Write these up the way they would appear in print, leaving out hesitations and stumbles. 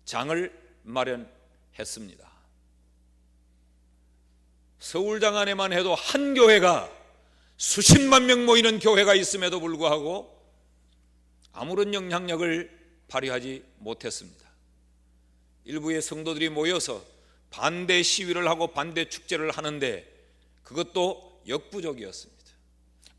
장을 마련했습니다. 서울장 안에만 해도 한 교회가 수십만 명 모이는 교회가 있음에도 불구하고 아무런 영향력을 발휘하지 못했습니다. 일부의 성도들이 모여서 반대 시위를 하고 반대 축제를 하는데 그것도 역부족이었습니다.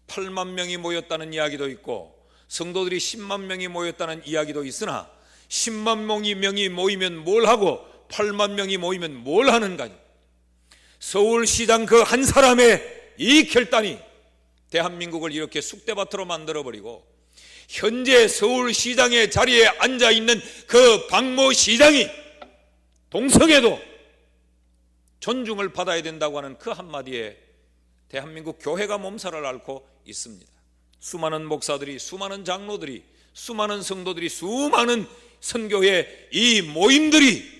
8만 명이 모였다는 이야기도 있고 성도들이 10만 명이 모였다는 이야기도 있으나 10만 명이 모이면 뭘 하고 8만 명이 모이면 뭘 하는가. 서울시장 그 한 사람의 이 결단이 대한민국을 이렇게 쑥대밭으로 만들어버리고 현재 서울시장의 자리에 앉아있는 그 박모 시장이 동성애도 존중을 받아야 된다고 하는 그 한마디에 대한민국 교회가 몸살을 앓고 있습니다. 수많은 목사들이, 수많은 장로들이, 수많은 성도들이, 수많은 선교회 이 모임들이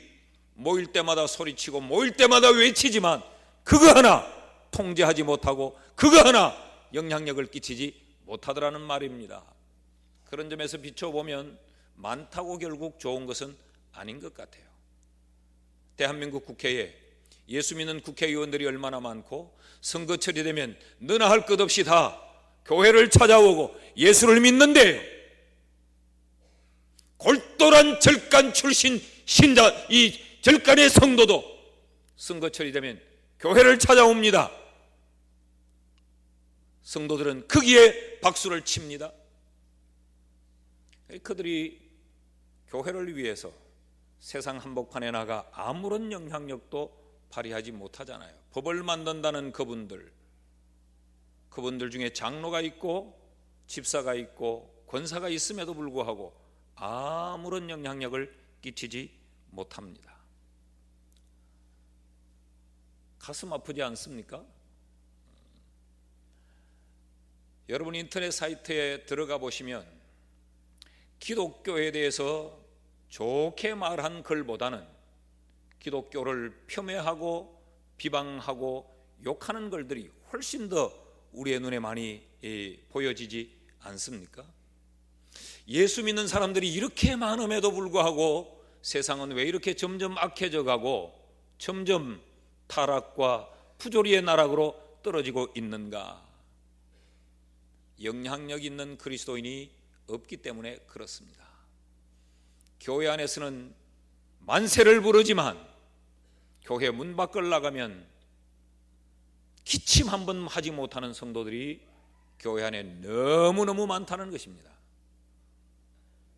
모일 때마다 소리치고 모일 때마다 외치지만 그거 하나 통제하지 못하고 그거 하나 영향력을 끼치지 못하더라는 말입니다. 그런 점에서 비춰보면 많다고 결국 좋은 것은 아닌 것 같아요. 대한민국 국회에 예수 믿는 국회의원들이 얼마나 많고 선거철이 되면 너나 할 것 없이 다 교회를 찾아오고 예수를 믿는데요, 골똘한 절간 출신 신자, 이 절간의 성도도 선거철이 되면 교회를 찾아옵니다. 성도들은 거기에 박수를 칩니다. 그들이 교회를 위해서 세상 한복판에 나가 아무런 영향력도 발휘하지 못하잖아요. 법을 만든다는 그분들 중에 장로가 있고 집사가 있고 권사가 있음에도 불구하고 아무런 영향력을 끼치지 못합니다. 가슴 아프지 않습니까? 여러분 인터넷 사이트에 들어가 보시면 기독교에 대해서 좋게 말한 글보다는 기독교를 폄훼하고 비방하고 욕하는 글들이 훨씬 더 우리의 눈에 많이 보여지지 않습니까? 예수 믿는 사람들이 이렇게 많음에도 불구하고 세상은 왜 이렇게 점점 악해져 가고 점점 타락과 부조리의 나락으로 떨어지고 있는가? 영향력 있는 그리스도인이 없기 때문에 그렇습니다. 교회 안에서는 만세를 부르지만 교회 문 밖을 나가면 기침 한 번 하지 못하는 성도들이 교회 안에 너무너무 많다는 것입니다.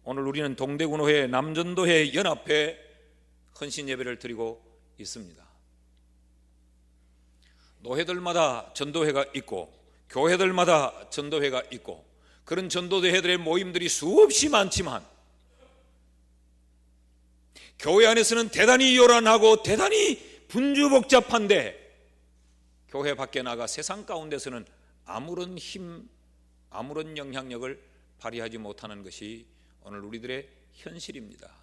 오늘 우리는 동대구노회, 남전도회, 연합회 헌신 예배를 드리고 있습니다. 노회들마다 전도회가 있고 교회들마다 전도회가 있고 그런 전도회들의 모임들이 수없이 많지만 교회 안에서는 대단히 요란하고 대단히 분주복잡한데 교회 밖에 나가 세상 가운데서는 아무런 힘, 아무런 영향력을 발휘하지 못하는 것이 오늘 우리들의 현실입니다.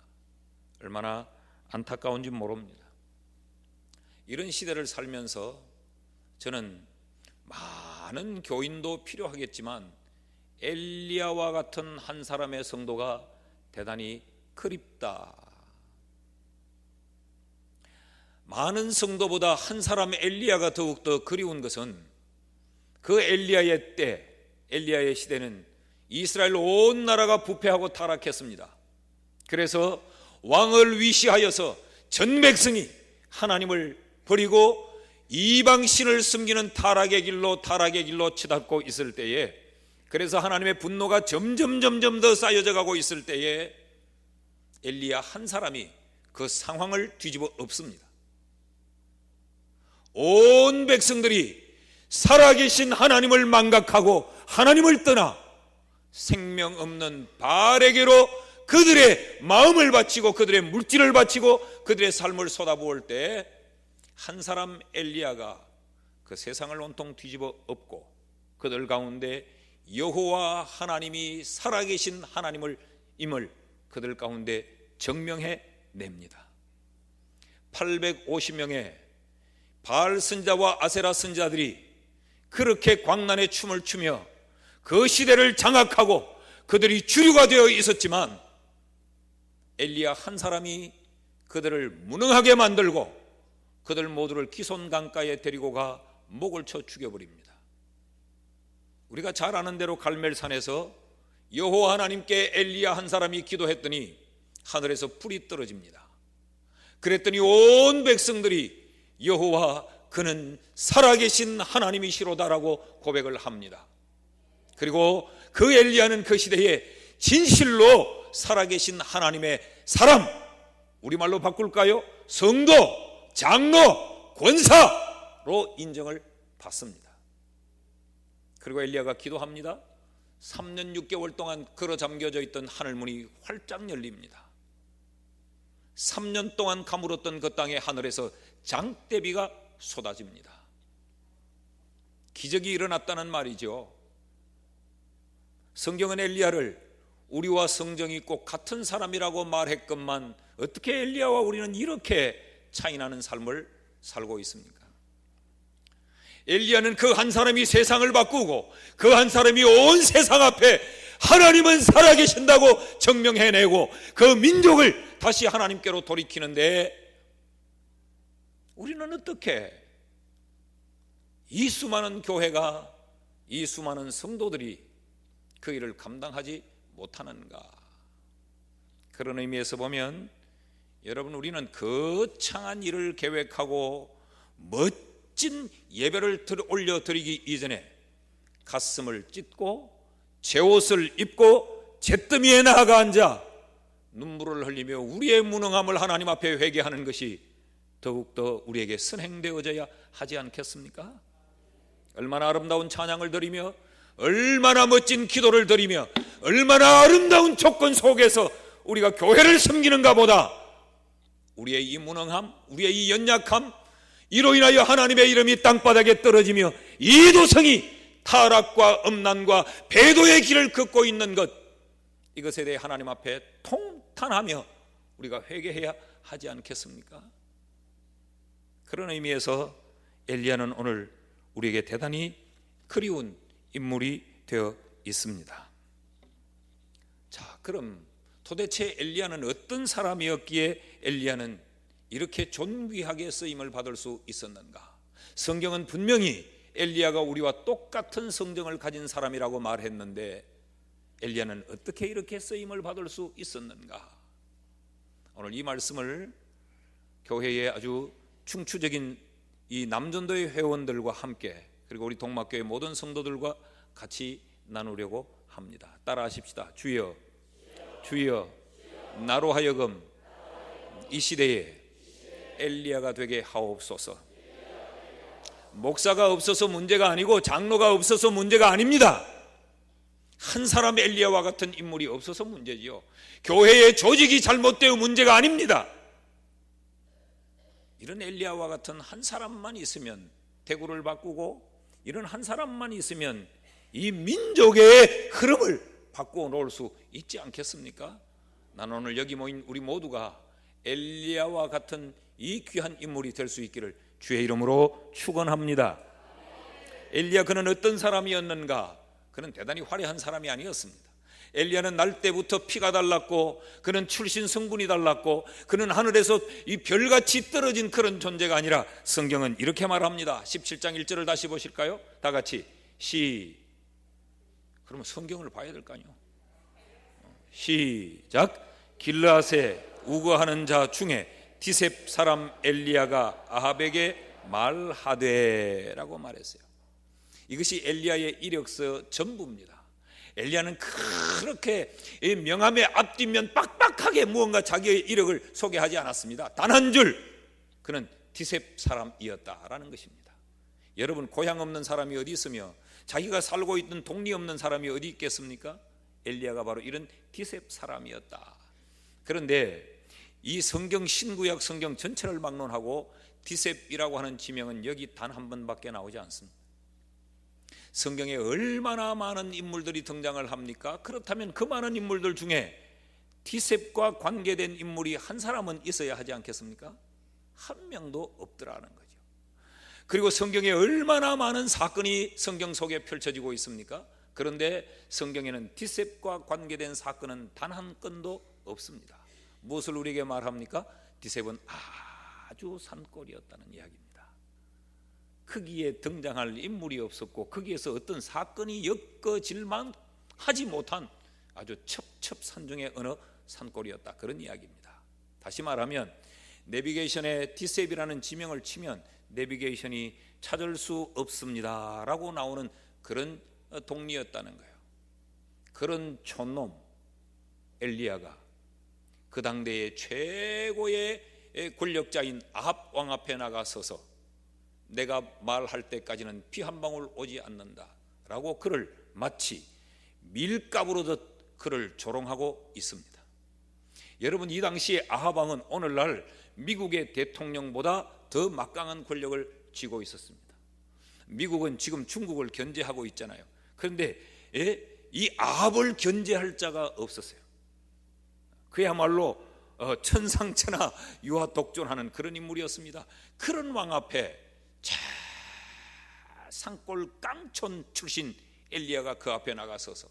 얼마나 안타까운지 모릅니다. 이런 시대를 살면서 저는 많은 교인도 필요하겠지만 엘리야와 같은 한 사람의 성도가 대단히 그립다. 많은 성도보다 한 사람의 엘리야가 더욱더 그리운 것은 그 엘리야의 때, 엘리야의 시대는 이스라엘 온 나라가 부패하고 타락했습니다. 그래서 왕을 위시하여서 전 백성이 하나님을 버리고 이방신을 섬기는 타락의 길로 치닫고 있을 때에, 그래서 하나님의 분노가 점점 더 쌓여져 가고 있을 때에 엘리야 한 사람이 그 상황을 뒤집어 엎습니다. 온 백성들이 살아계신 하나님을 망각하고 하나님을 떠나 생명 없는 바알에게로 그들의 마음을 바치고 그들의 물질을 바치고 그들의 삶을 쏟아부을 때 한 사람 엘리야가 그 세상을 온통 뒤집어 엎고 그들 가운데 여호와 하나님이 살아계신 하나님을 임을 그들 가운데 증명해 냅니다. 850명의 바알 선자와 아세라 선자들이 그렇게 광란의 춤을 추며 그 시대를 장악하고 그들이 주류가 되어 있었지만 엘리야 한 사람이 그들을 무능하게 만들고 그들 모두를 기손 강가에 데리고 가 목을 쳐 죽여버립니다. 우리가 잘 아는 대로 갈멜산에서 여호와 하나님께 엘리야 한 사람이 기도했더니 하늘에서 불이 떨어집니다. 그랬더니 온 백성들이 여호와 그는 살아계신 하나님이시로다라고 고백을 합니다. 그리고 그 엘리야는 그 시대에 진실로 살아계신 하나님의 사람, 우리말로 바꿀까요? 성도, 장로, 권사로 인정을 받습니다. 그리고 엘리야가 기도합니다. 3년 6개월 동안 걸어 잠겨져 있던 하늘문이 활짝 열립니다. 3년 동안 가물었던 그 땅의 하늘에서 장대비가 쏟아집니다. 기적이 일어났다는 말이죠. 성경은 엘리야를 우리와 성정이 꼭 같은 사람이라고 말했건만 어떻게 엘리야와 우리는 이렇게 차이나는 삶을 살고 있습니까? 엘리야는 그 한 사람이 세상을 바꾸고 그 한 사람이 온 세상 앞에 하나님은 살아계신다고 증명해내고 그 민족을 다시 하나님께로 돌이키는데, 우리는 어떻게 이 수많은 교회가, 이 수많은 성도들이 그 일을 감당하지 못하는가? 그런 의미에서 보면 여러분, 우리는 거창한 일을 계획하고 멋진 예배를 올려드리기 이전에 가슴을 찢고 제 옷을 입고 잿더미에 나아가 앉아 눈물을 흘리며 우리의 무능함을 하나님 앞에 회개하는 것이 더욱더 우리에게 선행되어져야 하지 않겠습니까? 얼마나 아름다운 찬양을 드리며 얼마나 멋진 기도를 드리며 얼마나 아름다운 조건 속에서 우리가 교회를 섬기는가 보다 우리의 이 무능함, 우리의 이 연약함, 이로 인하여 하나님의 이름이 땅바닥에 떨어지며 이 도성이 타락과 음란과 배도의 길을 걷고 있는 것, 이것에 대해 하나님 앞에 통탄하며 우리가 회개해야 하지 않겠습니까? 그런 의미에서 엘리야는 오늘 우리에게 대단히 그리운 인물이 되어 있습니다. 자, 그럼 도대체 엘리야는 어떤 사람이었기에 엘리야는 이렇게 존귀하게 쓰임을 받을 수 있었는가? 성경은 분명히 엘리야가 우리와 똑같은 성정을 가진 사람이라고 말했는데 엘리야는 어떻게 이렇게 쓰임을 받을 수 있었는가? 오늘 이 말씀을 교회의 아주 충추적인 이 남전도의 회원들과 함께, 그리고 우리 동막교회 모든 성도들과 같이 나누려고 합니다. 따라하십시다. 주여, 주여, 나로 하여금 이 시대에 엘리야가 되게 하옵소서. 목사가 없어서 문제가 아니고 장로가 없어서 문제가 아닙니다. 한 사람 엘리야와 같은 인물이 없어서 문제지요. 교회의 조직이 잘못되어 문제가 아닙니다. 이런 엘리야와 같은 한 사람만 있으면 대구를 바꾸고, 이런 한 사람만 있으면 이 민족의 흐름을 바꾸어 놓을 수 있지 않겠습니까? 나는 오늘 여기 모인 우리 모두가 엘리야와 같은 이 귀한 인물이 될 수 있기를 주의 이름으로 축원합니다. 엘리야, 그는 어떤 사람이었는가? 그는 대단히 화려한 사람이 아니었습니다. 엘리야는 날 때부터 피가 달랐고, 그는 출신 성분이 달랐고, 그는 하늘에서 이 별같이 떨어진 그런 존재가 아니라 성경은 이렇게 말합니다. 17장 1절을 다시 보실까요? 다 같이 그러면 성경을 봐야 될 거 아니에요. 시작. 길르앗에 우거하는 자 중에 디셉 사람 엘리야가 아합에게 말하되라고 말했어요. 이것이 엘리야의 이력서 전부입니다. 엘리야는 그렇게 명함에 앞뒷면 빡빡하게 무언가 자기의 이력을 소개하지 않았습니다. 단 한 줄, 그는 디셉 사람이었다라는 것입니다. 여러분, 고향 없는 사람이 어디 있으며 자기가 살고 있던 동리 없는 사람이 어디 있겠습니까? 엘리야가 바로 이런 디셉 사람이었다. 그런데 이 성경 신구약 성경 전체를 막론하고 디셉이라고 하는 지명은 여기 단 한 번밖에 나오지 않습니다. 성경에 얼마나 많은 인물들이 등장을 합니까? 그렇다면 그 많은 인물들 중에 디셉과 관계된 인물이 한 사람은 있어야 하지 않겠습니까? 한 명도 없더라는 거죠. 그리고 성경에 얼마나 많은 사건이 성경 속에 펼쳐지고 있습니까? 그런데 성경에는 디셉과 관계된 사건은 단 한 건도 없습니다. 무엇을 우리에게 말합니까? 디셉은 아주 산골이었다는 이야기입니다. 거기에 등장할 인물이 없었고 거기에서 어떤 사건이 엮어질만 하지 못한 아주 첩첩산중의 어느 산골이었다, 그런 이야기입니다. 다시 말하면 내비게이션에 디셉이라는 지명을 치면 내비게이션이 찾을 수 없습니다 라고 나오는 그런 동리였다는 거예요. 그런 촌놈 엘리야가 그 당대의 최고의 권력자인 아합 왕 앞에 나가서서 내가 말할 때까지는 피 한 방울 오지 않는다 라고 그를 마치 밀가부로 그를 조롱하고 있습니다. 여러분, 이 당시에 아합 왕은 오늘날 미국의 대통령보다 더 막강한 권력을 쥐고 있었습니다. 미국은 지금 중국을 견제하고 있잖아요. 그런데 이 아합을 견제할 자가 없었어요. 그야말로 천상천하 유아독존하는 그런 인물이었습니다. 그런 왕 앞에 산골 깡촌 출신 엘리야가 그 앞에 나가서서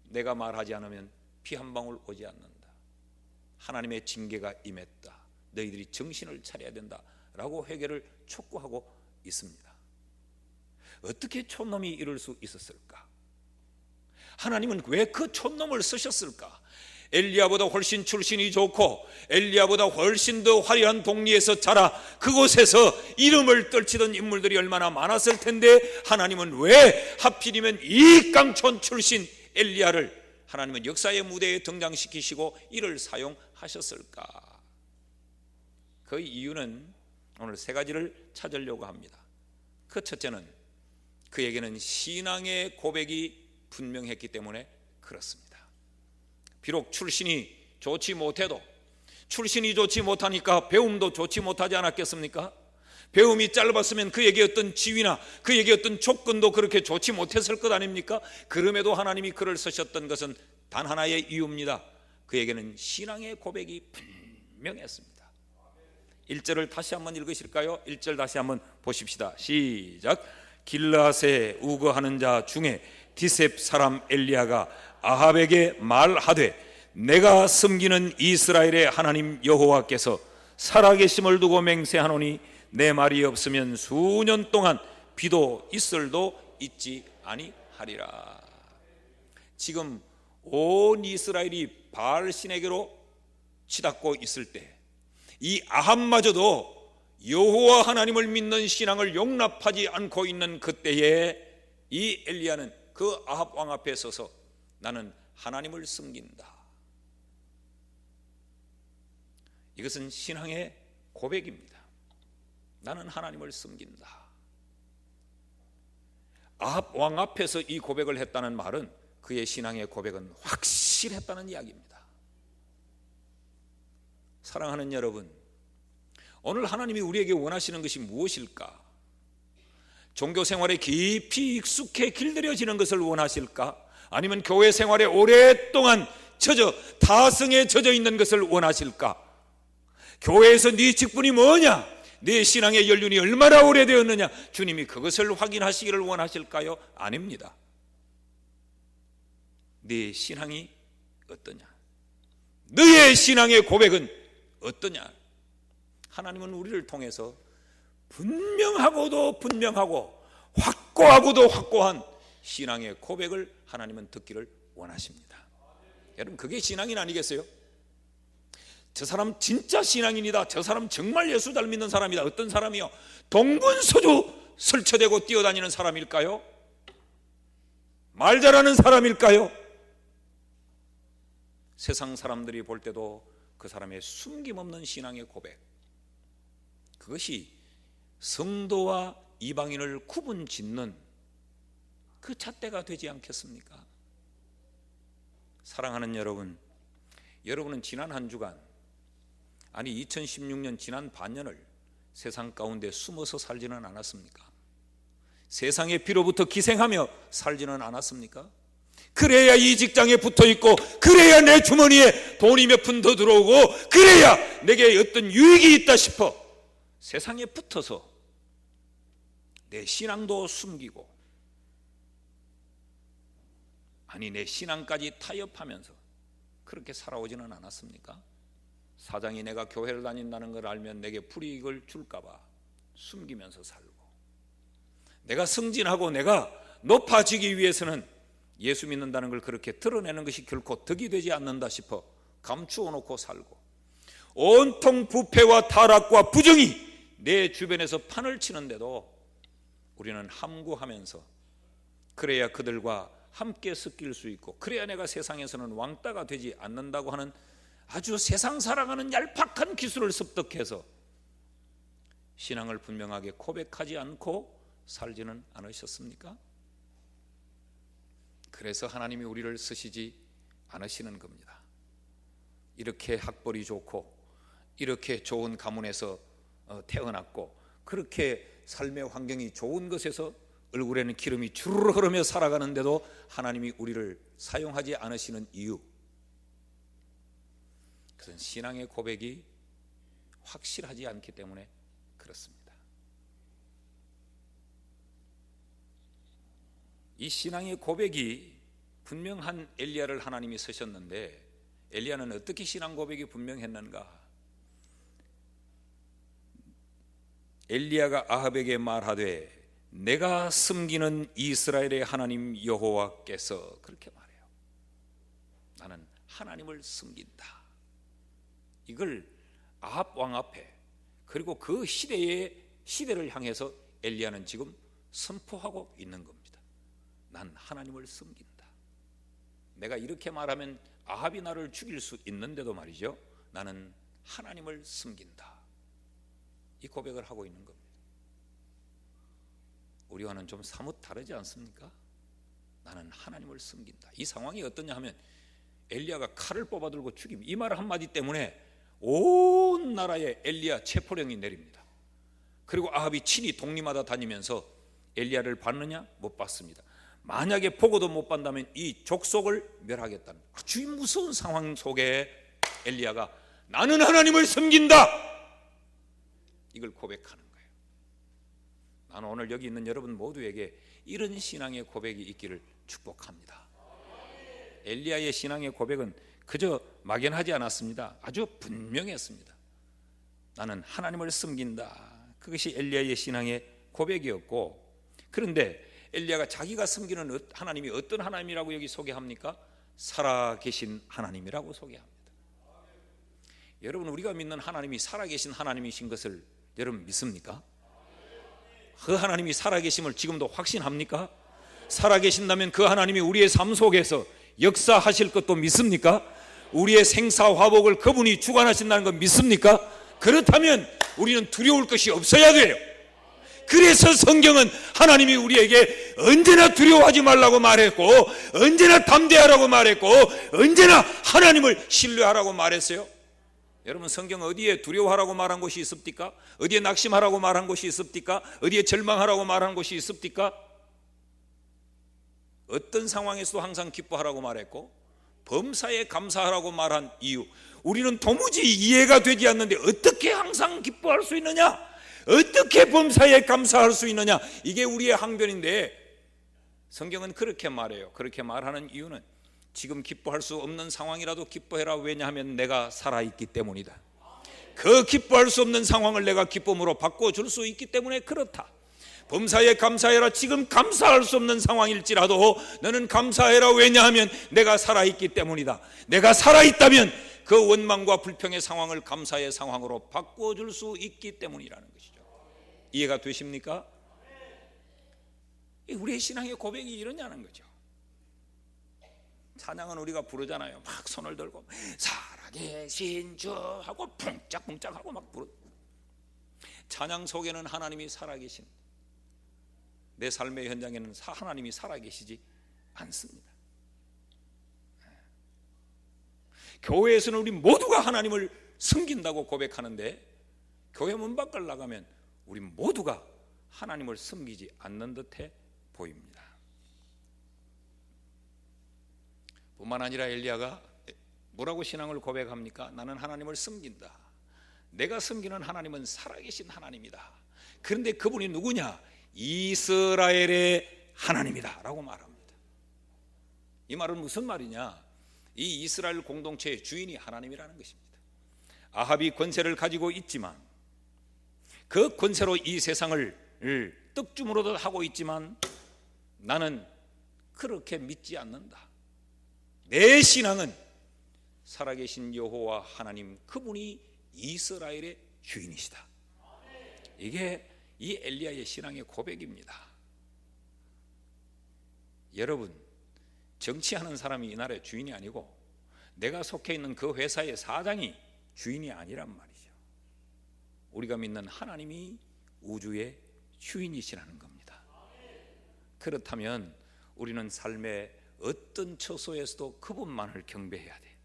내가 말하지 않으면 피 한 방울 오지 않는다, 하나님의 징계가 임했다, 너희들이 정신을 차려야 된다 라고 회개를 촉구하고 있습니다. 어떻게 촌놈이 이럴 수 있었을까? 하나님은 왜 그 촌놈을 쓰셨을까? 엘리야보다 훨씬 출신이 좋고 엘리야보다 훨씬 더 화려한 동리에서 자라 그곳에서 이름을 떨치던 인물들이 얼마나 많았을 텐데 하나님은 왜 하필이면 이 깡촌 출신 엘리야를 하나님은 역사의 무대에 등장시키시고 이를 사용하셨을까? 그 이유는 오늘 세 가지를 찾으려고 합니다. 그 첫째는 그에게는 신앙의 고백이 분명했기 때문에 그렇습니다. 비록 출신이 좋지 못해도, 출신이 좋지 못하니까 배움도 좋지 못하지 않았겠습니까? 배움이 짧았으면 그에게 어떤 지위나 그에게 어떤 조건도 그렇게 좋지 못했을 것 아닙니까? 그럼에도 하나님이 그를 쓰셨던 것은 단 하나의 이유입니다. 그에게는 신앙의 고백이 분명했습니다. 1절을 다시 한번 읽으실까요? 1절 다시 한번 보십시다. 시작. 길르앗에 우거하는 자 중에 디셉 사람 엘리야가 아합에게 말하되 내가 섬기는 이스라엘의 하나님 여호와께서 살아계심을 두고 맹세하노니 내 말이 없으면 수년 동안 비도 이슬도 있지 아니하리라. 지금 온 이스라엘이 바알 신에게로 치닫고 있을 때 이 아합마저도 여호와 하나님을 믿는 신앙을 용납하지 않고 있는 그때에 이 엘리야는 그 아합 왕 앞에 서서 나는 하나님을 섬긴다. 이것은 신앙의 고백입니다. 나는 하나님을 섬긴다. 아합 왕 앞에서 이 고백을 했다는 말은 그의 신앙의 고백은 확실했다는 이야기입니다. 사랑하는 여러분, 오늘 하나님이 우리에게 원하시는 것이 무엇일까? 종교 생활에 깊이 익숙해 길들여지는 것을 원하실까? 아니면 교회 생활에 오랫동안 타성에 젖어 있는 것을 원하실까? 교회에서 네 직분이 뭐냐? 네 신앙의 연륜이 얼마나 오래되었느냐? 주님이 그것을 확인하시기를 원하실까요? 아닙니다. 네 신앙이 어떠냐? 너의 신앙의 고백은 어떠냐? 하나님은 우리를 통해서 분명하고도 분명하고 확고하고도 확고한 신앙의 고백을 하나님은 듣기를 원하십니다. 여러분, 그게 신앙인 아니겠어요? 저 사람 진짜 신앙인이다, 저 사람 정말 예수 잘 믿는 사람이다. 어떤 사람이요? 동분서주 설쳐대고 뛰어다니는 사람일까요? 말 잘하는 사람일까요? 세상 사람들이 볼 때도 그 사람의 숨김없는 신앙의 고백, 그것이 성도와 이방인을 구분 짓는 그 잣대가 되지 않겠습니까? 사랑하는 여러분, 여러분은 지난 한 주간, 아니 2016년 지난 반년을 세상 가운데 숨어서 살지는 않았습니까? 세상의 비로부터 기생하며 살지는 않았습니까? 그래야 이 직장에 붙어있고, 그래야 내 주머니에 돈이 몇 푼 더 들어오고, 그래야 내게 어떤 유익이 있다 싶어 세상에 붙어서 내 신앙도 숨기고, 아니 내 신앙까지 타협하면서 그렇게 살아오지는 않았습니까? 사장이 내가 교회를 다닌다는 걸 알면 내게 불이익을 줄까 봐 숨기면서 살고, 내가 승진하고 내가 높아지기 위해서는 예수 믿는다는 걸 그렇게 드러내는 것이 결코 덕이 되지 않는다 싶어 감추어 놓고 살고, 온통 부패와 타락과 부정이 내 주변에서 판을 치는데도 우리는 함구하면서 그래야 그들과 함께 섞일 수 있고, 그래야 내가 세상에서는 왕따가 되지 않는다고 하는 아주 세상 살아가는 얄팍한 기술을 습득해서 신앙을 분명하게 고백하지 않고 살지는 않으셨습니까? 그래서 하나님이 우리를 쓰시지 않으시는 겁니다. 이렇게 학벌이 좋고 이렇게 좋은 가문에서 태어났고 그렇게 삶의 환경이 좋은 것에서 얼굴에는 기름이 주르르 흐르며 살아가는데도 하나님이 우리를 사용하지 않으시는 이유, 그것은 신앙의 고백이 확실하지 않기 때문에 그렇습니다. 이 신앙의 고백이 분명한 엘리야를 하나님이 쓰셨는데, 엘리야는 어떻게 신앙 고백이 분명했는가? 엘리야가 아합에게 말하되 내가 섬기는 이스라엘의 하나님 여호와께서, 그렇게 말해요. 나는 하나님을 섬긴다. 이걸 아합 왕 앞에, 그리고 그 시대를 향해서 엘리야는 지금 선포하고 있는 겁니다. 난 하나님을 섬긴다. 내가 이렇게 말하면 아합이 나를 죽일 수 있는데도 말이죠, 나는 하나님을 섬긴다. 이 고백을 하고 있는 겁니다. 우리와는 좀 사뭇 다르지 않습니까? 나는 하나님을 섬긴다. 이 상황이 어떠냐 하면 엘리야가 칼을 뽑아들고 죽임, 이 말 한마디 때문에 온 나라에 엘리야 체포령이 내립니다. 그리고 아합이 친히 독립하다 다니면서 엘리야를 봤느냐? 못 봤습니다. 만약에 보고도 못 봤다면 이 족속을 멸하겠다는 아주 무서운 상황 속에 엘리야가 나는 하나님을 섬긴다, 이걸 고백하는 거예요. 나는 오늘 여기 있는 여러분 모두에게 이런 신앙의 고백이 있기를 축복합니다. 엘리야의 신앙의 고백은 그저 막연하지 않았습니다. 아주 분명했습니다. 나는 하나님을 섬긴다. 그것이 엘리야의 신앙의 고백이었고, 그런데 엘리야가 자기가 섬기는 하나님이 어떤 하나님이라고 여기 소개합니까? 살아계신 하나님이라고 소개합니다. 여러분, 우리가 믿는 하나님이 살아계신 하나님이신 것을 여러분 믿습니까? 그 하나님이 살아계심을 지금도 확신합니까? 살아계신다면 그 하나님이 우리의 삶 속에서 역사하실 것도 믿습니까? 우리의 생사화복을 그분이 주관하신다는 거 믿습니까? 그렇다면 우리는 두려울 것이 없어야 돼요. 그래서 성경은 하나님이 우리에게 언제나 두려워하지 말라고 말했고, 언제나 담대하라고 말했고, 언제나 하나님을 신뢰하라고 말했어요. 여러분, 성경 어디에 두려워하라고 말한 곳이 있습니까? 어디에 낙심하라고 말한 곳이 있습니까? 어디에 절망하라고 말한 곳이 있습니까? 어떤 상황에서도 항상 기뻐하라고 말했고, 범사에 감사하라고 말한 이유, 우리는 도무지 이해가 되지 않는데 어떻게 항상 기뻐할 수 있느냐? 어떻게 범사에 감사할 수 있느냐? 이게 우리의 항변인데 성경은 그렇게 말해요. 그렇게 말하는 이유는 지금 기뻐할 수 없는 상황이라도 기뻐해라. 왜냐하면 내가 살아있기 때문이다. 그 기뻐할 수 없는 상황을 내가 기쁨으로 바꿔줄 수 있기 때문에 그렇다. 범사에 감사해라. 지금 감사할 수 없는 상황일지라도 너는 감사해라. 왜냐하면 내가 살아있기 때문이다. 내가 살아있다면 그 원망과 불평의 상황을 감사의 상황으로 바꿔줄 수 있기 때문이라는 것이죠. 이해가 되십니까? 우리의 신앙의 고백이 이러냐는 거죠. 찬양은 우리가 부르잖아요. 막 손을 들고 살아계신 주 하고 붕짝붕짝 하고 막 부르. 찬양 속에는 하나님이 살아계신, 내 삶의 현장에는 하나님이 살아계시지 않습니다. 교회에서는 우리 모두가 하나님을 섬긴다고 고백하는데 교회 문 밖을 나가면 우리 모두가 하나님을 섬기지 않는 듯해 보입니다. 뿐만 아니라 엘리야가 뭐라고 신앙을 고백합니까? 나는 하나님을 섬긴다. 내가 섬기는 하나님은 살아계신 하나님이다. 그런데 그분이 누구냐? 이스라엘의 하나님이다 라고 말합니다. 이 말은 무슨 말이냐? 이 이스라엘 공동체의 주인이 하나님이라는 것입니다. 아합이 권세를 가지고 있지만, 그 권세로 이 세상을 떡주무로도 하고 있지만, 나는 그렇게 믿지 않는다. 내 신앙은 살아계신 여호와 하나님, 그분이 이스라엘의 주인이시다. 이게 이 엘리야의 신앙의 고백입니다. 여러분, 정치하는 사람이 이 나라의 주인이 아니고 내가 속해 있는 그 회사의 사장이 주인이 아니란 말이죠. 우리가 믿는 하나님이 우주의 주인이시라는 겁니다. 그렇다면 우리는 삶의 어떤 처소에서도 그분만을 경배해야 돼.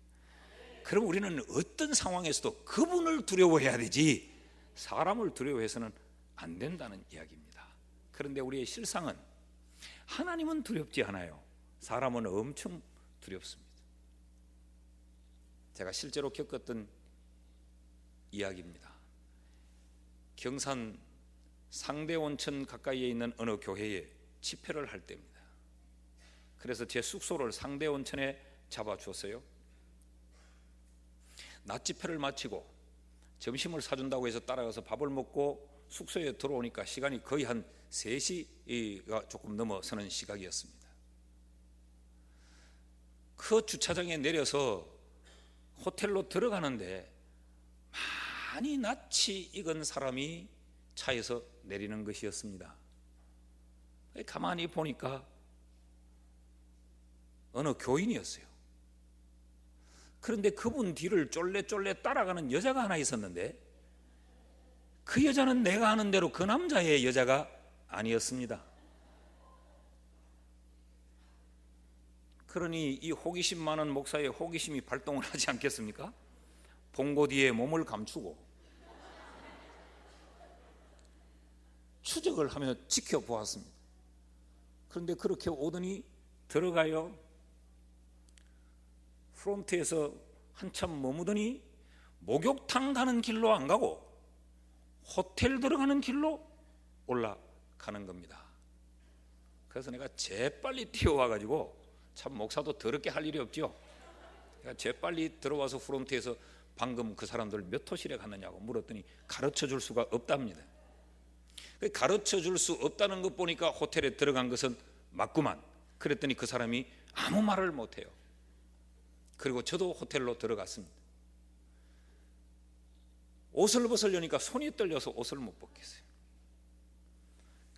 그럼 우리는 어떤 상황에서도 그분을 두려워해야 되지, 사람을 두려워해서는 안 된다는 이야기입니다. 그런데 우리의 실상은 하나님은 두렵지 않아요. 사람은 엄청 두렵습니다. 제가 실제로 겪었던 이야기입니다. 경산 상대온천 가까이에 있는 어느 교회에 집회를 할 때입니다. 그래서 제 숙소를 상대온천에 잡아주었어요. 낮 집회를 마치고 점심을 사준다고 해서 따라가서 밥을 먹고 숙소에 들어오니까 시간이 거의 한 3시가 조금 넘어서는 시각이었습니다. 그 주차장에 내려서 호텔로 들어가는데 많이 낯이 익은 사람이 차에서 내리는 것이었습니다. 가만히 보니까 어느 교인이었어요. 그런데 그분 뒤를 쫄래쫄래 따라가는 여자가 하나 있었는데, 그 여자는 내가 아는 대로 그 남자의 여자가 아니었습니다. 그러니 이 호기심 많은 목사의 호기심이 발동을 하지 않겠습니까? 봉고 뒤에 몸을 감추고 추적을 하며 지켜보았습니다. 그런데 그렇게 오더니 들어가요. 프론트에서 한참 머무더니 목욕탕 가는 길로 안 가고 호텔 들어가는 길로 올라가는 겁니다. 그래서 내가 재빨리 뛰어와가지고, 참 목사도 더럽게 할 일이 없죠. 내가 재빨리 들어와서 프론트에서 방금 그 사람들 몇 호실에 갔느냐고 물었더니 가르쳐 줄 수가 없답니다. 가르쳐 줄 수 없다는 것 보니까 호텔에 들어간 것은 맞구만. 그랬더니 그 사람이 아무 말을 못해요. 그리고 저도 호텔로 들어갔습니다. 옷을 벗으려니까 손이 떨려서 옷을 못 벗겠어요.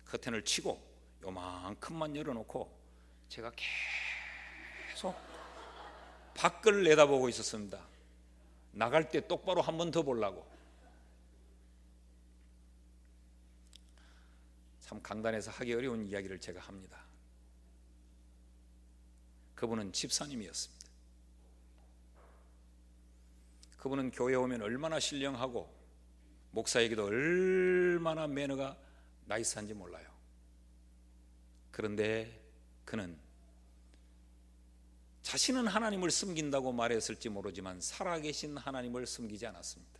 커튼을 치고 요만큼만 열어놓고 제가 계속 밖을 내다보고 있었습니다. 나갈 때 똑바로 한 번 더 보려고. 참 강단에서 하기 어려운 이야기를 제가 합니다. 그분은 집사님이었습니다. 그분은 교회 오면 얼마나 신령하고 목사에게도 얼마나 매너가 나이스한지 몰라요. 그런데 그는 자신은 하나님을 섬긴다고 말했을지 모르지만 살아계신 하나님을 섬기지 않았습니다.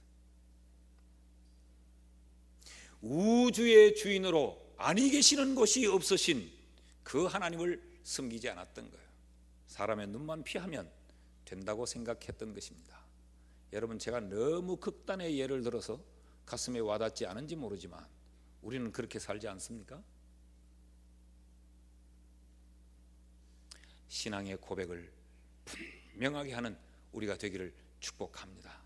우주의 주인으로 아니 계시는 곳이 없으신 그 하나님을 섬기지 않았던 거예요. 사람의 눈만 피하면 된다고 생각했던 것입니다. 여러분, 제가 너무 극단의 예를 들어서 가슴에 와닿지 않은지 모르지만 우리는 그렇게 살지 않습니까? 신앙의 고백을 분명하게 하는 우리가 되기를 축복합니다.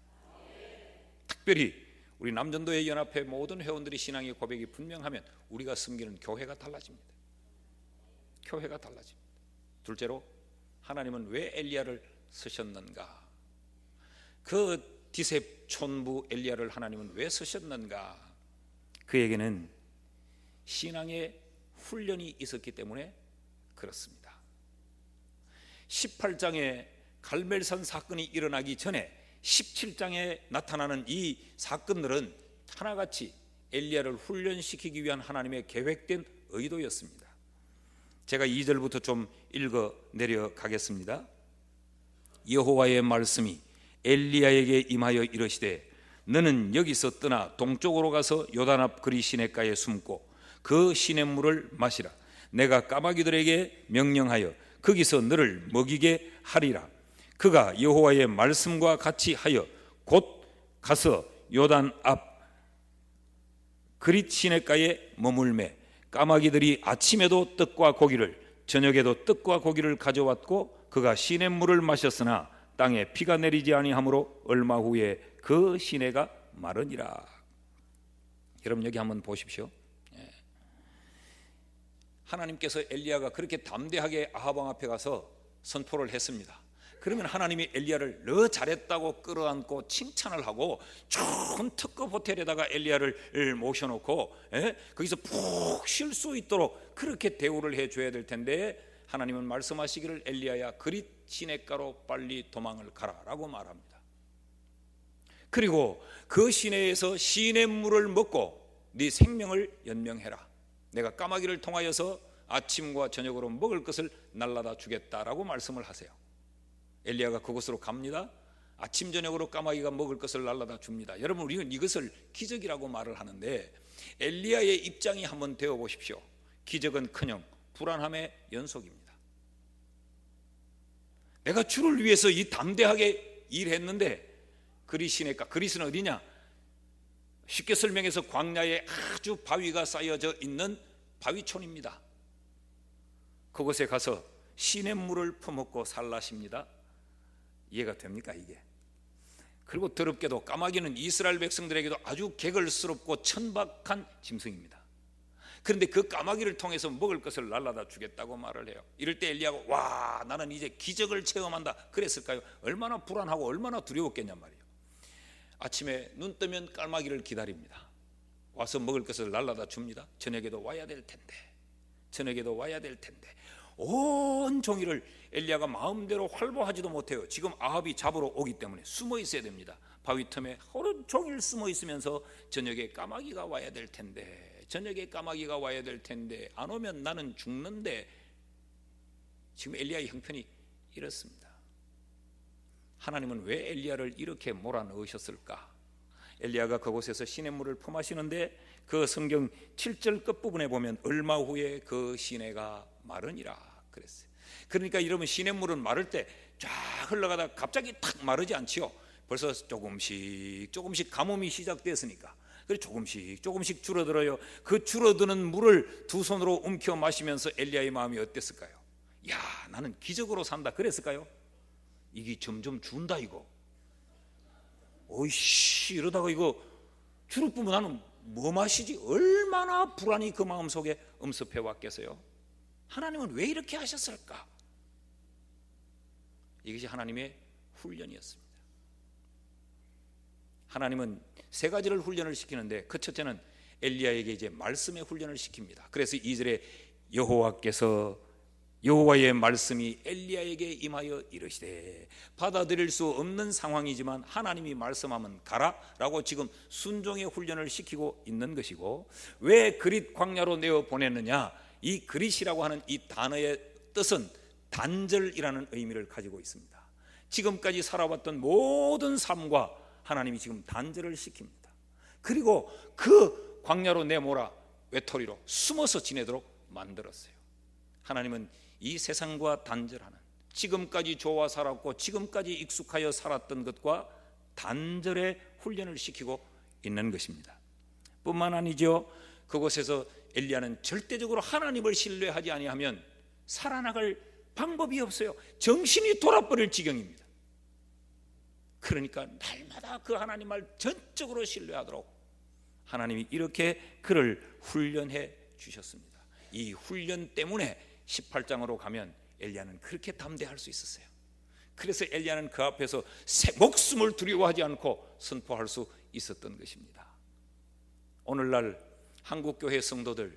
특별히 우리 남전도의 연합회 모든 회원들이 신앙의 고백이 분명하면 우리가 섬기는 교회가 달라집니다. 교회가 달라집니다. 둘째로, 하나님은 왜 엘리야를 쓰셨는가? 그 디셉 촌부 엘리야를 하나님은 왜 쓰셨는가? 그에게는 신앙의 훈련이 있었기 때문에 그렇습니다. 18장에 갈멜산 사건이 일어나기 전에 17장에 나타나는 이 사건들은 하나같이 엘리야를 훈련시키기 위한 하나님의 계획된 의도였습니다. 제가 2절부터 좀 읽어 내려가겠습니다. 여호와의 말씀이 엘리야에게 임하여 이르시되, 너는 여기서 떠나 동쪽으로 가서 요단 앞 그리 시냇가에 숨고 그 시냇물을 마시라. 내가 까마귀들에게 명령하여 거기서 너를 먹이게 하리라. 그가 여호와의 말씀과 같이 하여 곧 가서 요단 앞 그릿 시냇가에 머물매 까마귀들이 아침에도 떡과 고기를 저녁에도 떡과 고기를 가져왔고 그가 시냇물을 마셨으나 땅에 비가 내리지 아니하므로 얼마 후에 그 시내가 마르니라. 여러분 여기 한번 보십시오. 하나님께서 엘리야가 그렇게 담대하게 아합 왕 앞에 가서 선포를 했습니다. 그러면 하나님이 엘리야를 너 잘했다고 끌어안고 칭찬을 하고 좋은 특급 호텔에다가 엘리야를 모셔놓고 거기서 푹 쉴 수 있도록 그렇게 대우를 해줘야 될 텐데 하나님은 말씀하시기를 엘리야야 그릿 시냇가로 빨리 도망을 가라라고 말합니다. 그리고 그 시내에서 시냇물을 먹고 네 생명을 연명해라. 내가 까마귀를 통하여서 아침과 저녁으로 먹을 것을 날라다 주겠다라고 말씀을 하세요. 엘리야가 그곳으로 갑니다. 아침 저녁으로 까마귀가 먹을 것을 날라다 줍니다. 여러분 우리는 이것을 기적이라고 말을 하는데 엘리야의 입장이 한번 되어 보십시오. 기적은커녕 불안함의 연속입니다. 내가 주를 위해서 이 담대하게 일했는데 그릿시내가, 그릿은 어디냐? 쉽게 설명해서 광야에 아주 바위가 쌓여져 있는 바위촌입니다. 그곳에 가서 시냇물을 퍼먹고 살라십니다. 이해가 됩니까 이게? 그리고 더럽게도 까마귀는 이스라엘 백성들에게도 아주 개걸스럽고 천박한 짐승입니다. 그런데 그 까마귀를 통해서 먹을 것을 날라다 주겠다고 말을 해요. 이럴 때 엘리야가 와 나는 이제 기적을 체험한다 그랬을까요? 얼마나 불안하고 얼마나 두려웠겠냔 말이에요. 아침에 눈 뜨면 까마귀를 기다립니다. 와서 먹을 것을 날라다 줍니다. 저녁에도 와야 될 텐데, 저녁에도 와야 될 텐데 온 종일을 엘리야가 마음대로 활보하지도 못해요. 지금 아합이 잡으러 오기 때문에 숨어 있어야 됩니다. 바위 틈에 하루 종일 숨어 있으면서 저녁에 까마귀가 와야 될 텐데, 저녁에 까마귀가 와야 될 텐데 안 오면 나는 죽는데. 지금 엘리야의 형편이 이렇습니다. 하나님은 왜 엘리야를 이렇게 몰아넣으셨을까? 엘리야가 그곳에서 시냇물을 퍼마시는데 그 성경 7절 끝부분에 보면 얼마 후에 그 시내가 마르니라 그랬어요. 그러니까 여러분 시냇물은 마를 때 쫙 흘러가다가 갑자기 탁 마르지 않지요. 벌써 조금씩 가뭄이 시작됐으니까 그래서 조금씩 줄어들어요. 그 줄어드는 물을 두 손으로 움켜 마시면서 엘리야의 마음이 어땠을까요? 야 나는 기적으로 산다 그랬을까요? 이게 점점 준다 이거. 어이씨 이러다가 이거 줄을 뿜으면 나는 뭐 마시지? 얼마나 불안이 그 마음속에 엄습해 왔겠어요. 하나님은 왜 이렇게 하셨을까? 이것이 하나님의 훈련이었습니다. 하나님은 세 가지를 훈련을 시키는데 그 첫째는 엘리야에게 이제 말씀의 훈련을 시킵니다. 그래서 2절에 여호와의 말씀이 엘리야에게 임하여 이르시되, 받아들일 수 없는 상황이지만 하나님이 말씀하면 가라라고 지금 순종의 훈련을 시키고 있는 것이고, 왜 그릿 광야로 내어 보냈느냐? 이 그릿이라고 하는 이 단어의 뜻은 단절이라는 의미를 가지고 있습니다. 지금까지 살아왔던 모든 삶과 하나님이 지금 단절을 시킵니다. 그리고 그 광야로 내모라 외톨이로 숨어서 지내도록 만들었어요. 하나님은 이 세상과 단절하는, 지금까지 좋아 살았고 지금까지 익숙하여 살았던 것과 단절의 훈련을 시키고 있는 것입니다. 뿐만 아니죠. 그곳에서 엘리야는 절대적으로 하나님을 신뢰하지 아니하면 살아나갈 방법이 없어요. 정신이 돌아버릴 지경입니다. 그러니까 날마다 그 하나님 말 전적으로 신뢰하도록 하나님이 이렇게 그를 훈련해 주셨습니다. 이 훈련 때문에 18장으로 가면 엘리야는 그렇게 담대할 수 있었어요. 그래서 엘리야는 그 앞에서 목숨을 두려워하지 않고 선포할 수 있었던 것입니다. 오늘날 한국교회 성도들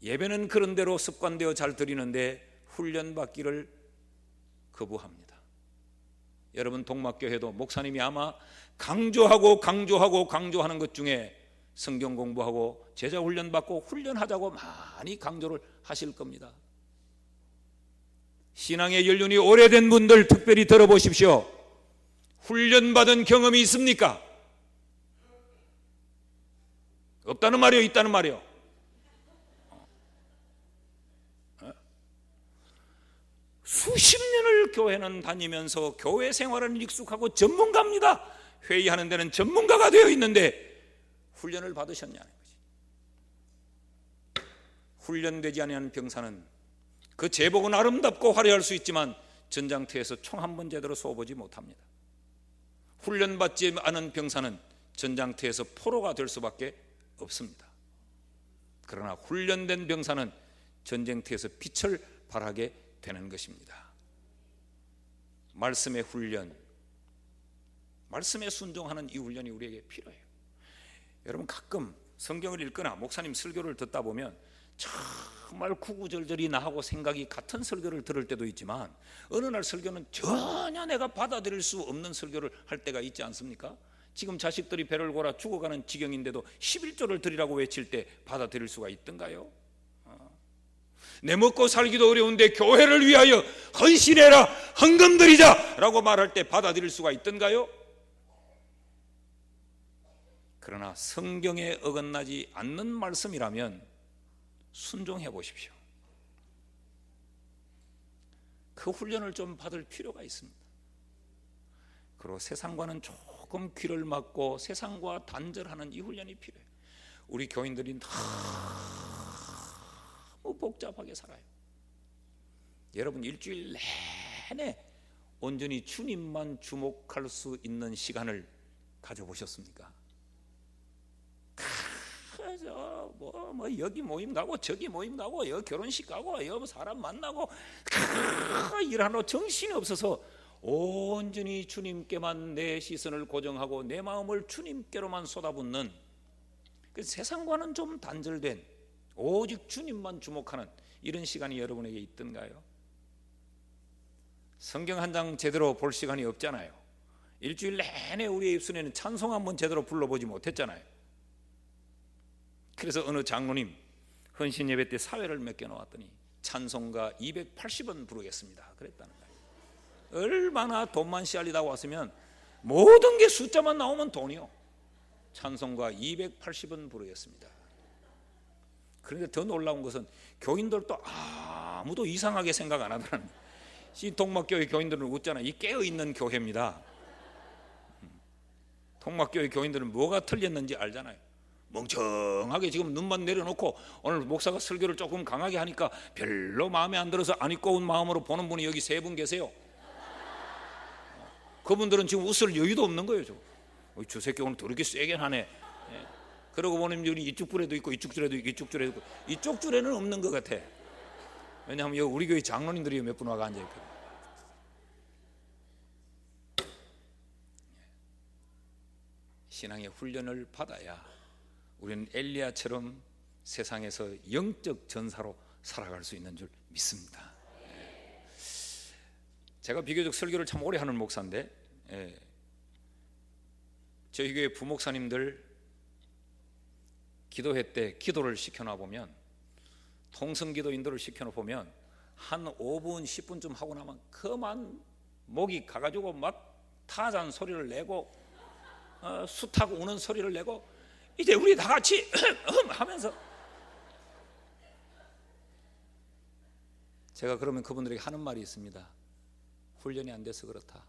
예배는 그런 대로 습관되어 잘 드리는데 훈련받기를 거부합니다. 여러분 동막교회도 목사님이 아마 강조하는 것 중에 성경 공부하고 제자 훈련 받고 훈련하자고 많이 강조를 하실 겁니다. 신앙의 연륜이 오래된 분들 특별히 들어보십시오. 훈련받은 경험이 있습니까? 없다는 말이요, 있다는 말이요? 수십 년을 교회는 다니면서 교회 생활은 익숙하고 전문가입니다. 회의하는 데는 전문가가 되어 있는데 훈련을 받으셨냐는 거지. 훈련되지 않은 병사는 그 제복은 아름답고 화려할 수 있지만 전장터에서 총 한 번 제대로 쏘보지 못합니다. 훈련받지 않은 병사는 전장터에서 포로가 될 수밖에 없습니다. 그러나 훈련된 병사는 전쟁터에서 빛을 발하게 되는 것입니다. 말씀의 훈련, 말씀에 순종하는 이 훈련이 우리에게 필요해요. 여러분, 가끔 성경을 읽거나 목사님 설교를 듣다 보면 정말 구구절절이 나하고 생각이 같은 설교를 들을 때도 있지만 어느 날 설교는 전혀 내가 받아들일 수 없는 설교를 할 때가 있지 않습니까? 지금 자식들이 배를 골아 죽어가는 지경인데도 11조를 드리라고 외칠 때 받아들일 수가 있던가요? 내 먹고 살기도 어려운데 교회를 위하여 헌신해라, 헌금 드리자 라고 말할 때 받아들일 수가 있던가요? 그러나 성경에 어긋나지 않는 말씀이라면 순종해 보십시오. 그 훈련을 좀 받을 필요가 있습니다. 그리고 세상과는 조금 귀를 막고 세상과 단절하는 이 훈련이 필요해요. 우리 교인들이 너무 복잡하게 살아요. 여러분, 일주일 내내 온전히 주님만 주목할 수 있는 시간을 가져보셨습니까? 뭐 여기 모임 가고 저기 모임 가고 여기 결혼식 가고 여기 사람 만나고 일하러 정신이 없어서 온전히 주님께만 내 시선을 고정하고 내 마음을 주님께로만 쏟아붓는, 세상과는 좀 단절된 오직 주님만 주목하는 이런 시간이 여러분에게 있던가요? 성경 한 장 제대로 볼 시간이 없잖아요. 일주일 내내 우리의 입술에는 찬송 한번 제대로 불러보지 못했잖아요. 그래서 어느 장로님 헌신 예배 때 사회를 맡겨놓았더니 찬송가 280원 부르겠습니다 그랬다는 거예요. 얼마나 돈만 씨알리다 왔으면 모든 게 숫자만 나오면 돈이요. 찬송가 280원 부르겠습니다. 그런데 더 놀라운 것은 교인들도 아무도 이상하게 생각 안 하더라는 거예요. 이 동막교회 교인들은 웃잖아요. 이 깨어있는 교회입니다. 동막교회 교인들은 뭐가 틀렸는지 알잖아요. 멍청하게 지금 눈만 내려놓고 오늘 목사가 설교를 조금 강하게 하니까 별로 마음에 안 들어서 안 입고 온 마음으로 보는 분이 여기 3분 계세요. 그분들은 지금 웃을 여유도 없는 거예요. 저 새끼 오늘 더럽게 세게 하네. 그러고 보면 이쪽 줄에도 있고 이쪽 줄에도 있고 이쪽 줄에도 있고 이쪽 줄에는 없는 것 같아. 왜냐하면 여기 우리 교회 장로님들이 몇 분 와가 앉아있거든요. 신앙의 훈련을 받아야 우리는 엘리야처럼 세상에서 영적 전사로 살아갈 수 있는 줄 믿습니다. 제가 비교적 설교를 참 오래 하는 목사인데 저희 교회 부목사님들 기도회 때 기도를 시켜놔 보면, 통성기도 인도를 시켜놓 보면 한 5분 10분쯤 하고 나면 그만 목이 가가지고 막 타잔 소리를 내고 숱하고 우는 소리를 내고 이제 우리 다 같이 하면서, 제가 그러면 그분들에게 하는 말이 있습니다. 훈련이 안 돼서 그렇다.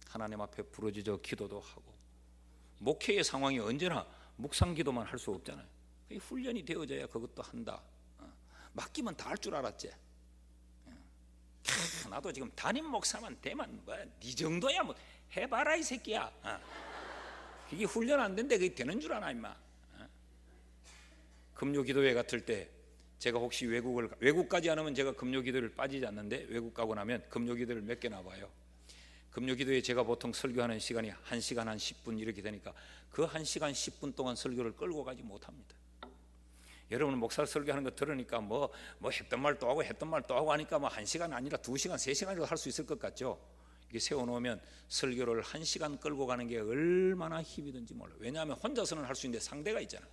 하나님 앞에 부르짖어 기도도 하고, 목회의 상황이 언제나 묵상 기도만 할 수 없잖아요. 훈련이 되어져야 그것도 한다. 맡기면 다 할 줄 알았지. 나도 지금 담임 목사만 되면 뭐 네 정도야 뭐 해봐라 이 새끼야. 이게 훈련 안 된데 그게 되는 줄 아나 임마. 금요기도회 같을 때 제가 혹시 외국까지 안 하면 제가 금요기도를 빠지지 않는데, 외국 가고 나면 금요기도를 몇 개나 봐요. 금요기도에 제가 보통 설교하는 시간이 1시간 한 10분 이렇게 되니까 그 1시간 10분 동안 설교를 끌고 가지 못합니다. 여러분 목사 설교하는 거 들으니까 뭐 했던 말 또 하고 했던 말 또 하고 하니까 뭐 1시간 아니라 2시간 3시간이라도 할 수 있을 것 같죠. 이게 세워놓으면 설교를 1시간 끌고 가는 게 얼마나 힘이 든지 몰라요. 왜냐하면 혼자서는 할 수 있는데 상대가 있잖아.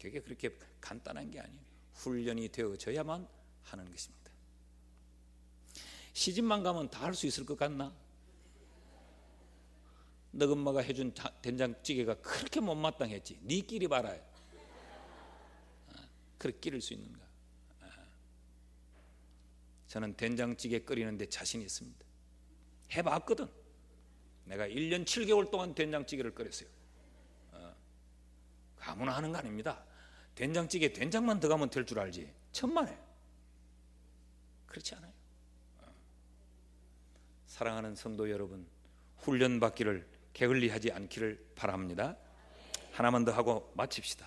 그게 그렇게 간단한 게 아니에요. 훈련이 되어져야만 하는 것입니다. 시집만 가면 다 할 수 있을 것 같나? 너 엄마가 해준 된장찌개가 그렇게 못마땅했지. 니끼리 봐라. 그렇게 끼릴 수 있는가? 저는 된장찌개 끓이는데 자신이 있습니다. 해봤거든. 내가 1년 7개월 동안 된장찌개를 끓였어요. 아무나 하는 거 아닙니다. 된장찌개 된장만 들어가면 될 줄 알지 천만에 그렇지 않아요. 사랑하는 성도 여러분, 훈련받기를 게을리하지 않기를 바랍니다. 하나만 더 하고 마칩시다.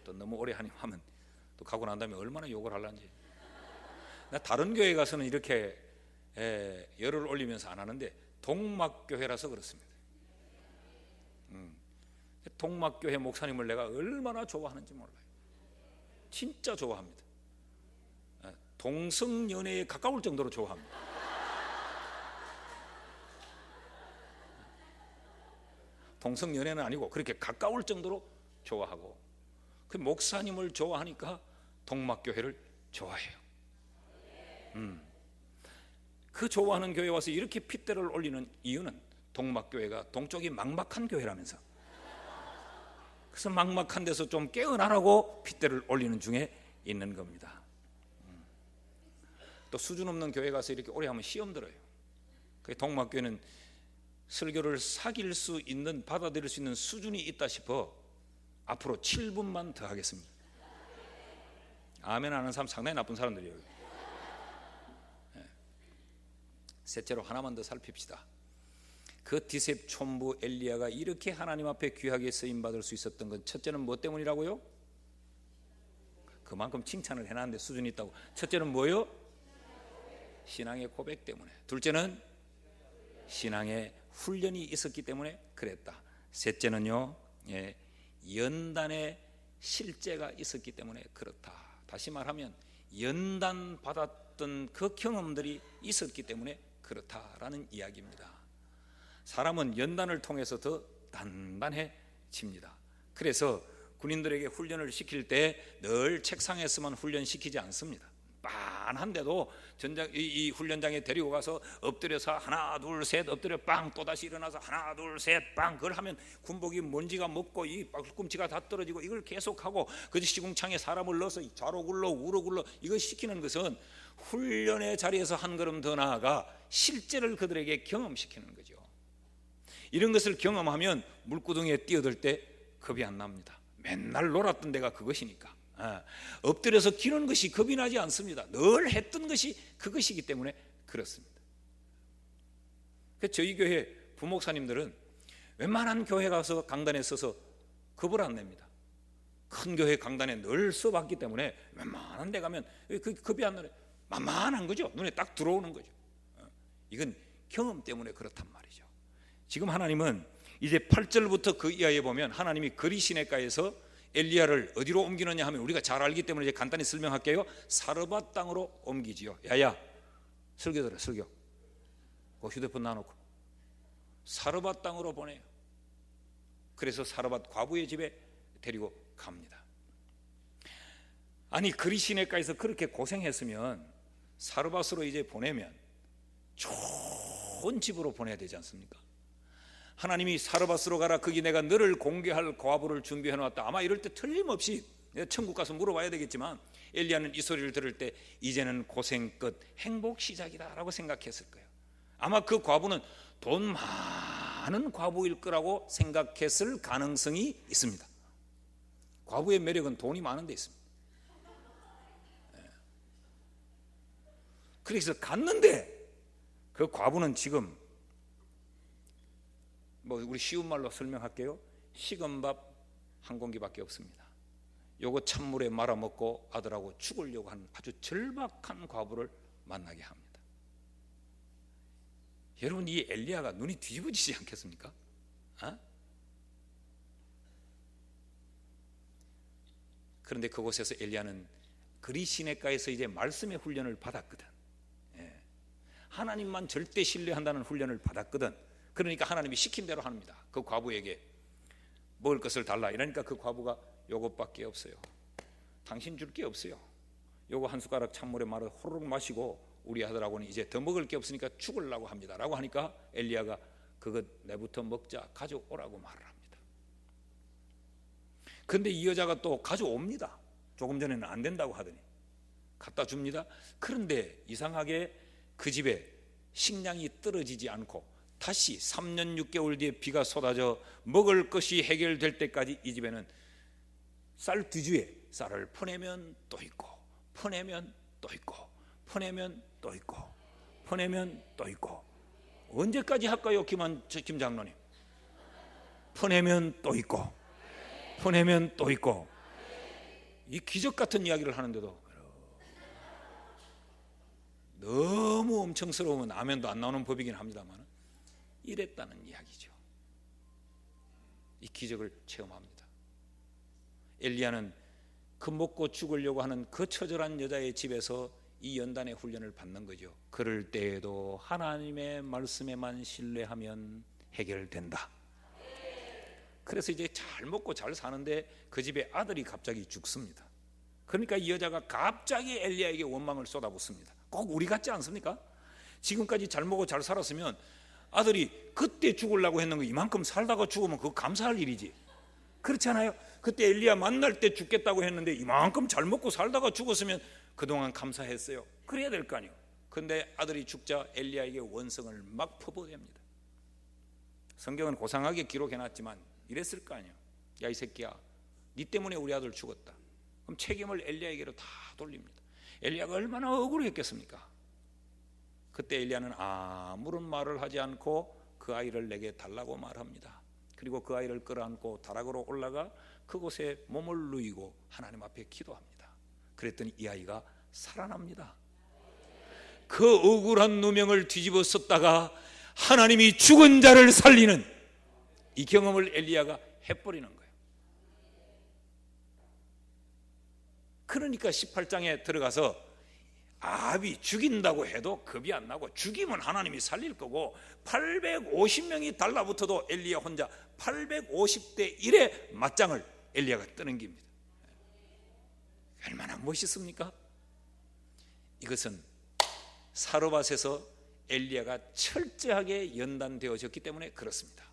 또 너무 오래 하면 또 가고 난 다음에 얼마나 욕을 할란지. 나 다른 교회 가서는 이렇게 열을 올리면서 안 하는데 동막교회라서 그렇습니다. 동막교회 목사님을 내가 얼마나 좋아하는지 몰라요. 진짜 좋아합니다. 동성연애에 가까울 정도로 좋아합니다. 동성연애는 아니고 그렇게 가까울 정도로 좋아하고, 그 목사님을 좋아하니까 동막교회를 좋아해요. 그 좋아하는 교회 와서 이렇게 핏대를 올리는 이유는 동막교회가 동쪽이 막막한 교회라면서, 그래서 막막한 데서 좀 깨어나라고 핏대를 올리는 중에 있는 겁니다. 또 수준 없는 교회 가서 이렇게 오래 하면 시험 들어요. 그 동막교회는 설교를 사귈 수 있는, 받아들일 수 있는 수준이 있다 싶어 앞으로 7분만 더 하겠습니다. 아멘 하는 사람 상당히 나쁜 사람들이에요. 셋째로 하나만 더 살핍시다. 그 디셉 촌부 엘리야가 이렇게 하나님 앞에 귀하게 쓰임받을 수 있었던 건 첫째는 뭐 때문이라고요? 그만큼 칭찬을 해놨는데 수준이 있다고. 첫째는 뭐요? 신앙의 고백 때문에. 둘째는 신앙의 훈련이 있었기 때문에 그랬다. 셋째는요, 연단의 실제가 있었기 때문에 그렇다. 다시 말하면 연단 받았던 그 경험들이 있었기 때문에 그렇다라는 이야기입니다. 사람은 연단을 통해서 더 단단해집니다. 그래서 군인들에게 훈련을 시킬 때 늘 책상에서만 훈련시키지 않습니다. 빤한데도 이 훈련장에 데리고 가서 엎드려서 하나 둘 셋 엎드려 빵, 또다시 일어나서 하나 둘 셋 빵, 그걸 하면 군복이 먼지가 먹고 이 발꿈치가 다 떨어지고, 이걸 계속하고 그 시궁창에 사람을 넣어서 좌로 굴러 우로 굴러 이걸 시키는 것은 훈련의 자리에서 한 걸음 더 나아가 실제를 그들에게 경험시키는 거죠. 이런 것을 경험하면 물구덩이에 뛰어들 때 겁이 안 납니다. 맨날 놀았던 데가 그것이니까. 엎드려서 기는 것이 겁이 나지 않습니다. 늘 했던 것이 그것이기 때문에 그렇습니다. 저희 교회 부목사님들은 웬만한 교회 가서 강단에 서서 겁을 안 냅니다. 큰 교회 강단에 늘 써봤기 때문에 웬만한 데 가면 겁이 안 나요. 만만한 거죠. 눈에 딱 들어오는 거죠. 이건 경험 때문에 그렇단 말이죠. 지금 하나님은 이제 8절부터 그 이하에 보면 하나님이 거리시내가에서 엘리야를 어디로 옮기느냐 하면 우리가 잘 알기 때문에 이제 간단히 설명할게요. 사르밧 땅으로 옮기지요. 야야, 설교 들어, 설교. 그 휴대폰 놔놓고 사르밧 땅으로 보내요. 그래서 사르밧 과부의 집에 데리고 갑니다. 아니, 거리시내가에서 그렇게 고생했으면 사르밧으로 이제 보내면 좋은 집으로 보내야 되지 않습니까? 하나님이 사르밧으로 가라, 거기 내가 너를 공개할 과부를 준비해 놨다. 아마 이럴 때 틀림없이 천국 가서 물어봐야 되겠지만 엘리야는 이 소리를 들을 때 이제는 고생 끝, 행복 시작이다 라고 생각했을 거예요. 아마 그 과부는 돈 많은 과부일 거라고 생각했을 가능성이 있습니다. 과부의 매력은 돈이 많은 데 있습니다. 그래서 갔는데 그 과부는 지금 우리 쉬운 말로 설명할게요. 식은 밥 한 공기밖에 없습니다. 요거 찬물에 말아먹고 아들하고 죽으려고 하는 아주 절박한 과부를 만나게 합니다. 여러분, 이 엘리야가 눈이 뒤집어지지 않겠습니까? 그런데 그곳에서 엘리야는 거리시내가에서 이제 말씀의 훈련을 받았거든. 하나님만 절대 신뢰한다는 훈련을 받았거든. 그러니까 하나님이 시킨 대로 합니다. 그 과부에게 먹을 것을 달라. 이러니까 그 과부가 요것밖에 없어요. 당신 줄 게 없어요. 요거 한 숟가락 찬물에 말아 호로록 마시고 우리 아들하고는 이제 더 먹을 게 없으니까 죽으려고 합니다 라고 하니까 엘리야가 그것 내부터 먹자, 가져오라고 말을 합니다. 그런데 이 여자가 또 가져옵니다. 조금 전에는 안 된다고 하더니. 갖다 줍니다. 그런데 이상하게 그 집에 식량이 떨어지지 않고 다시 3년 6개월 뒤에 비가 쏟아져 먹을 것이 해결될 때까지 이 집에는 쌀 뒤주에 쌀을 퍼내면 또 있고, 퍼내면 또 있고, 퍼내면 또 있고, 퍼내면 또 있고. 언제까지 할까요, 김 장로님? 퍼내면 또 있고, 퍼내면 또 있고. 이 기적 같은 이야기를 하는데도 너무 엄청스러우면 아멘도 안 나오는 법이긴 합니다만 이랬다는 이야기죠. 이 기적을 체험합니다. 엘리야는 그 먹고 죽으려고 하는 그 처절한 여자의 집에서 이 연단의 훈련을 받는 거죠. 그럴 때에도 하나님의 말씀에만 신뢰하면 해결된다. 그래서 이제 잘 먹고 잘 사는데 그 집에 아들이 갑자기 죽습니다. 그러니까 이 여자가 갑자기 엘리야에게 원망을 쏟아붓습니다. 꼭 우리 같지 않습니까? 지금까지 잘 먹고 잘 살았으면 아들이 그때 죽으려고 했는 거 이만큼 살다가 죽으면 그거 감사할 일이지. 그렇지 않아요? 그때 엘리야 만날 때 죽겠다고 했는데 이만큼 잘 먹고 살다가 죽었으면 그동안 감사했어요. 그래야 될 거 아니에요. 근데 아들이 죽자 엘리야에게 원성을 막 퍼부어댑니다. 성경은 고상하게 기록해놨지만 이랬을 거 아니에요. 야, 이 새끼야, 네 때문에 우리 아들 죽었다. 그럼 책임을 엘리야에게로 다 돌립니다. 엘리야가 얼마나 억울했겠습니까? 그때 엘리야는 아무런 말을 하지 않고 그 아이를 내게 달라고 말합니다. 그리고 그 아이를 끌어안고 다락으로 올라가 그곳에 몸을 누이고 하나님 앞에 기도합니다. 그랬더니 이 아이가 살아납니다. 그 억울한 누명을 뒤집어 썼다가 하나님이 죽은 자를 살리는 이 경험을 엘리야가 해버리는 거예요. 그러니까 18장에 들어가서 아합이 죽인다고 해도 겁이 안 나고, 죽이면 하나님이 살릴 거고, 850명이 달라붙어도 엘리야 혼자 850대 1의 맞짱을 엘리야가 뜨는 겁니다. 얼마나 멋있습니까? 이것은 사르밧에서 엘리야가 철저하게 연단되어졌기 때문에 그렇습니다.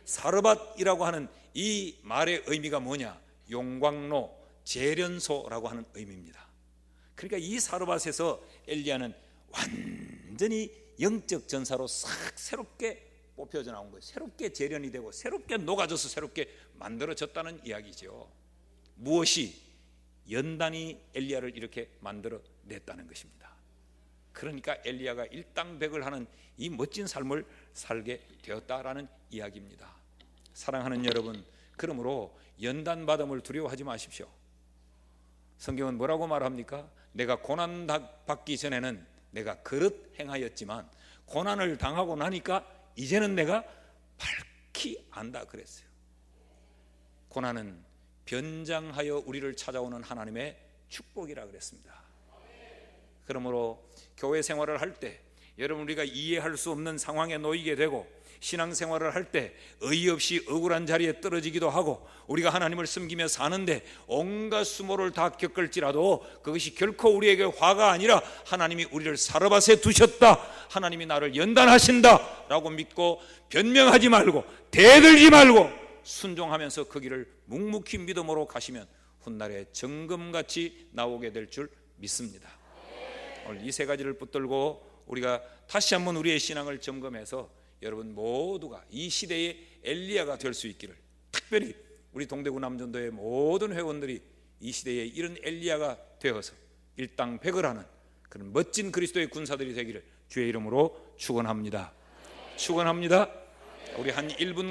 사르밧이라고 하는 이 말의 의미가 뭐냐? 용광로, 재련소라고 하는 의미입니다. 그러니까 이 사르밧에서 엘리야는 완전히 영적 전사로 싹 새롭게 뽑혀져 나온 거예요. 새롭게 재련이 되고 새롭게 녹아져서 새롭게 만들어졌다는 이야기죠. 무엇이? 연단이 엘리야를 이렇게 만들어 냈다는 것입니다. 그러니까 엘리야가 일당백을 하는 이 멋진 삶을 살게 되었다라는 이야기입니다. 사랑하는 여러분, 그러므로 연단받음을 두려워하지 마십시오. 성경은 뭐라고 말합니까? 내가 고난 받기 전에는 내가 그릇 행하였지만 고난을 당하고 나니까 이제는 내가 밝히 안다 그랬어요. 고난은 변장하여 우리를 찾아오는 하나님의 축복이라 그랬습니다. 그러므로 교회 생활을 할 때 여러분, 우리가 이해할 수 없는 상황에 놓이게 되고 신앙생활을 할 때 어이없이 억울한 자리에 떨어지기도 하고 우리가 하나님을 섬기며 사는데 온갖 수모를 다 겪을지라도 그것이 결코 우리에게 화가 아니라 하나님이 우리를 사르밧에 두셨다, 하나님이 나를 연단하신다 라고 믿고 변명하지 말고 대들지 말고 순종하면서 그 길을 묵묵히 믿음으로 가시면 훗날에 정금같이 나오게 될 줄 믿습니다. 오늘 이 세 가지를 붙들고 우리가 다시 한번 우리의 신앙을 점검해서 여러분 모두가 이 시대의 엘리야가 될 수 있기를, 특별히 우리 동대구 남전도의 모든 회원들이 이 시대에 이런 엘리야가 되어서 일당백을 하는 그런 멋진 그리스도의 군사들이 되기를 주의 이름으로 축원합니다. 축원합니다. 우리 한 1분